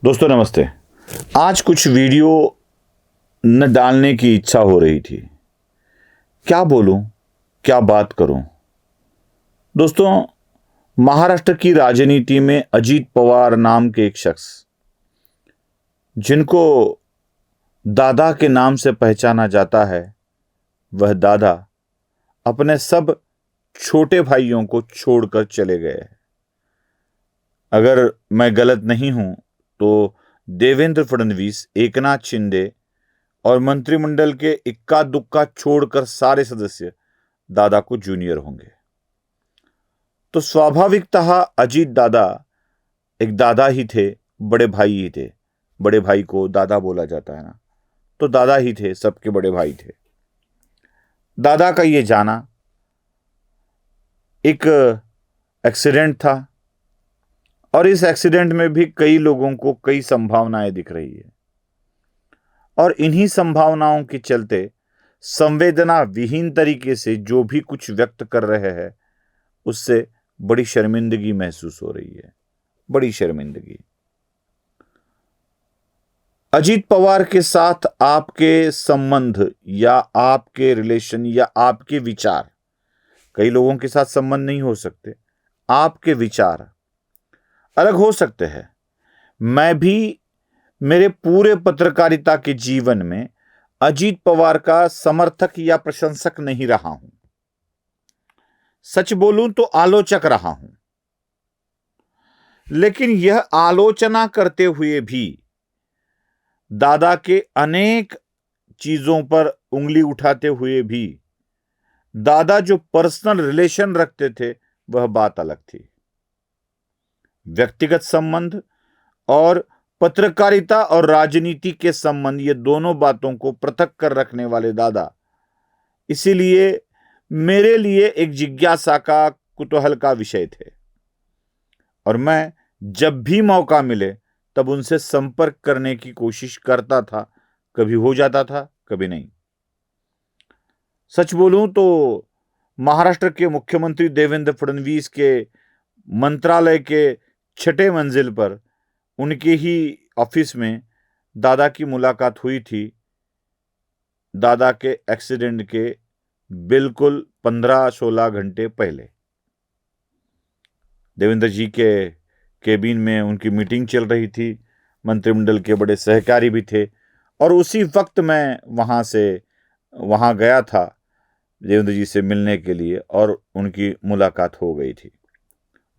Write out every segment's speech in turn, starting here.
दोस्तों नमस्ते। आज कुछ वीडियो न डालने की इच्छा हो रही थी। क्या बोलूं, क्या बात करूं। दोस्तों, महाराष्ट्र की राजनीति में अजीत पवार नाम के एक शख्स, जिनको दादा के नाम से पहचाना जाता है, वह दादा अपने सब छोटे भाइयों को छोड़कर चले गए। अगर मैं गलत नहीं हूं तो देवेंद्र फडणवीस, एकनाथ शिंदे और मंत्रिमंडल के इक्का दुक्का छोड़कर सारे सदस्य दादा को जूनियर होंगे। तो स्वाभाविकतः अजीत दादा एक दादा ही थे, बड़े भाई ही थे। बड़े भाई को दादा बोला जाता है ना, तो दादा ही थे, सबके बड़े भाई थे। दादा का ये जाना एक एक्सीडेंट था, और इस एक्सीडेंट में भी कई लोगों को कई संभावनाएं दिख रही है, और इन्हीं संभावनाओं के चलते संवेदना विहीन तरीके से जो भी कुछ व्यक्त कर रहे हैं, उससे बड़ी शर्मिंदगी महसूस हो रही है, बड़ी शर्मिंदगी। अजीत पवार के साथ आपके संबंध या आपके रिलेशन या आपके विचार, कई लोगों के साथ संबंध नहीं हो सकते, आपके विचार अलग हो सकते हैं। मैं भी मेरे पूरे पत्रकारिता के जीवन में अजीत पवार का समर्थक या प्रशंसक नहीं रहा हूं। सच बोलूं तो आलोचक रहा हूं। लेकिन यह आलोचना करते हुए भी दादा के अनेक चीजों पर उंगली उठाते हुए भी दादा जो पर्सनल रिलेशन रखते थे, वह बात अलग थी। व्यक्तिगत संबंध और पत्रकारिता और राजनीति के संबंध, ये दोनों बातों को पृथक कर रखने वाले दादा, इसीलिए मेरे लिए एक जिज्ञासा का, कुतूहल का विषय थे। और मैं जब भी मौका मिले तब उनसे संपर्क करने की कोशिश करता था। कभी हो जाता था, कभी नहीं। सच बोलूं तो महाराष्ट्र के मुख्यमंत्री देवेंद्र फडणवीस के मंत्रालय के 6ठे मंजिल पर उनके ही ऑफिस में दादा की मुलाकात हुई थी, दादा के एक्सीडेंट के बिल्कुल 15-16 घंटे पहले। देवेंद्र जी के केबिन में उनकी मीटिंग चल रही थी, मंत्रिमंडल के बड़े सहकारी भी थे, और उसी वक्त मैं वहाँ गया था देवेंद्र जी से मिलने के लिए, और उनकी मुलाकात हो गई थी।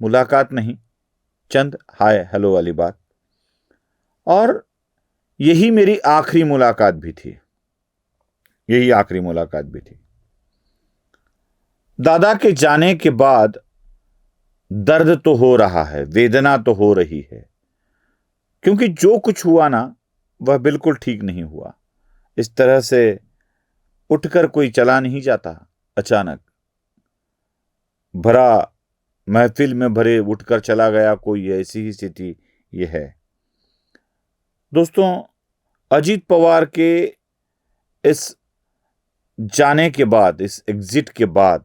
मुलाकात नहीं, चंद हाय हेलो वाली बात। और यही मेरी आखिरी मुलाकात भी थी, यही आखिरी मुलाकात भी थी। दादा के जाने के बाद दर्द तो हो रहा है, वेदना तो हो रही है, क्योंकि जो कुछ हुआ ना, वह बिल्कुल ठीक नहीं हुआ। इस तरह से उठकर कोई चला नहीं जाता। अचानक भरा महफिल में भरे उठकर चला गया कोई, ऐसी ही स्थिति यह है। दोस्तों, अजीत पवार के इस जाने के बाद, इस एग्जिट के बाद,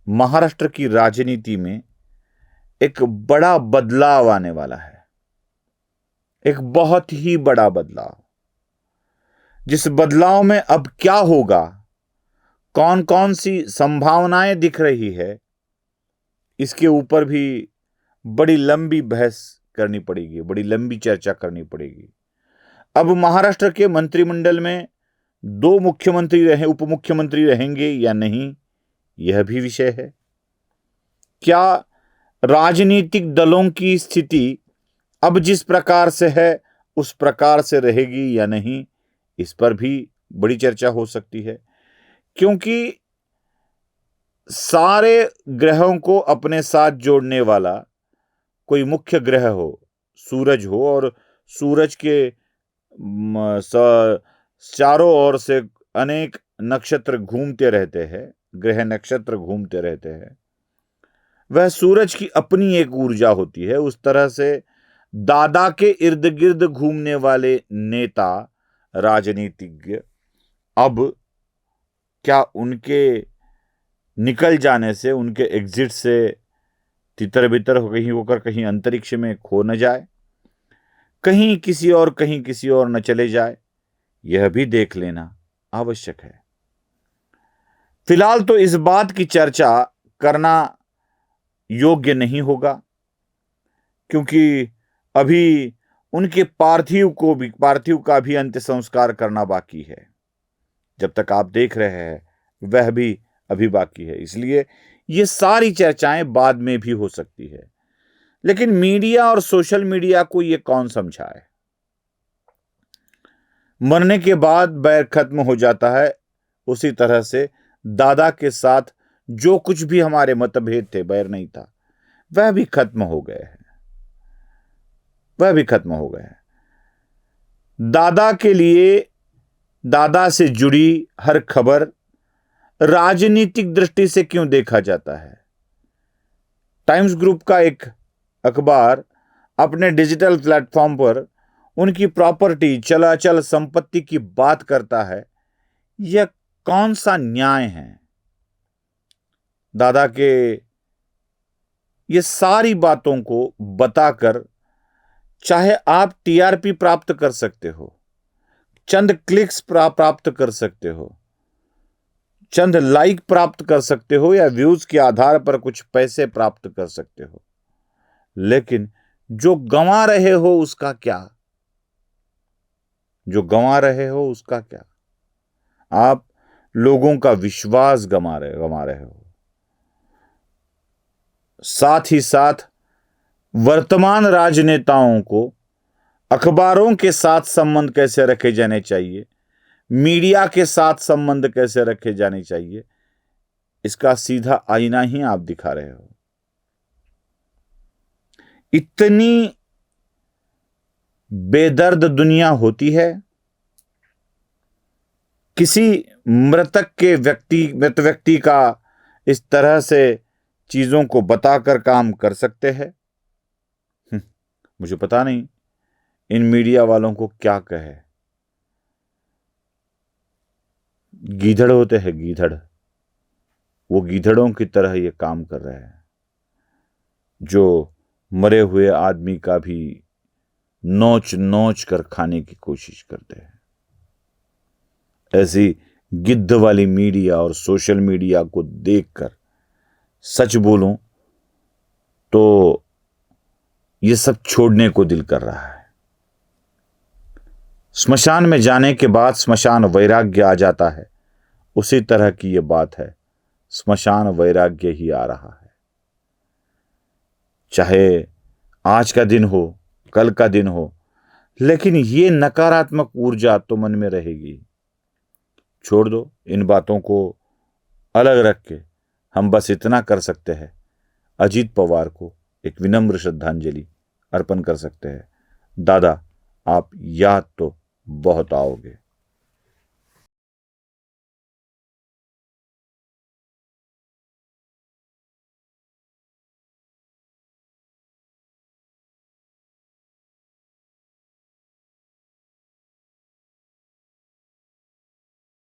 महाराष्ट्र की राजनीति में एक बड़ा बदलाव आने वाला है, एक बहुत ही बड़ा बदलाव। जिस बदलाव में अब क्या होगा, कौन कौन सी संभावनाएं दिख रही है, इसके ऊपर भी बड़ी लंबी बहस करनी पड़ेगी, बड़ी लंबी चर्चा करनी पड़ेगी। अब महाराष्ट्र के मंत्रिमंडल में 2 मुख्यमंत्री उप मुख्यमंत्री रहेंगे या नहीं, यह भी विषय है। क्या राजनीतिक दलों की स्थिति अब जिस प्रकार से है उस प्रकार से रहेगी या नहीं, इस पर भी बड़ी चर्चा हो सकती है। क्योंकि सारे ग्रहों को अपने साथ जोड़ने वाला कोई मुख्य ग्रह हो, सूरज हो, और सूरज के चारों ओर से अनेक नक्षत्र घूमते रहते हैं, ग्रह नक्षत्र घूमते रहते हैं। वह सूरज की अपनी एक ऊर्जा होती है। उस तरह से दादा के इर्द गिर्द घूमने वाले नेता, राजनीतिज्ञ, अब क्या उनके निकल जाने से, उनके एग्जिट से तितर बितर कहीं होकर कहीं अंतरिक्ष में खो न जाए? कहीं किसी और न चले जाए, यह भी देख लेना आवश्यक है। फिलहाल तो इस बात की चर्चा करना योग्य नहीं होगा, क्योंकि अभी उनके पार्थिव का भी अंत्य संस्कार करना बाकी है। जब तक आप देख रहे हैं वह भी अभी बाकी है, इसलिए ये सारी चर्चाएं बाद में भी हो सकती है। लेकिन मीडिया और सोशल मीडिया को ये कौन समझाए? मरने के बाद बैर खत्म हो जाता है, उसी तरह से दादा के साथ जो कुछ भी हमारे मतभेद थे, बैर नहीं था, वह भी खत्म हो गए हैं, वह भी खत्म हो गए हैं। दादा के लिए दादा से जुड़ी हर खबर राजनीतिक दृष्टि से क्यों देखा जाता है? टाइम्स ग्रुप का एक अखबार अपने डिजिटल प्लेटफॉर्म पर उनकी प्रॉपर्टी, चलाचल संपत्ति की बात करता है। यह कौन सा न्याय है? दादा के ये सारी बातों को बताकर चाहे आप टीआरपी प्राप्त कर सकते हो, चंद क्लिक्स प्राप्त कर सकते हो, चंद लाइक प्राप्त कर सकते हो, या व्यूज के आधार पर कुछ पैसे प्राप्त कर सकते हो, लेकिन जो गंवा रहे हो उसका क्या? जो गंवा रहे हो उसका क्या? आप लोगों का विश्वास गंवा रहे हो। साथ ही साथ वर्तमान राजनेताओं को अखबारों के साथ संबंध कैसे रखे जाने चाहिए, मीडिया के साथ संबंध कैसे रखे जाने चाहिए, इसका सीधा आईना ही आप दिखा रहे हो। इतनी बेदर्द दुनिया होती है? किसी मृत व्यक्ति का इस तरह से चीजों को बताकर काम कर सकते हैं? मुझे पता नहीं इन मीडिया वालों को क्या कहे। गीधड़ होते हैं, गीधड़, वो गीधड़ों की तरह ये काम कर रहे हैं, जो मरे हुए आदमी का भी नोच नोच कर खाने की कोशिश करते हैं। ऐसी गिद्ध वाली मीडिया और सोशल मीडिया को देखकर सच बोलूं तो ये सब छोड़ने को दिल कर रहा है। स्मशान में जाने के बाद स्मशान वैराग्य आ जाता है, उसी तरह की ये बात है। स्मशान वैराग्य ही आ रहा है। चाहे आज का दिन हो, कल का दिन हो, लेकिन ये नकारात्मक ऊर्जा तो मन में रहेगी। छोड़ दो इन बातों को अलग रख के हम बस इतना कर सकते हैं, अजीत पवार को एक विनम्र श्रद्धांजलि अर्पण कर सकते हैं। दादा, आप याद तो बहुत आओगे।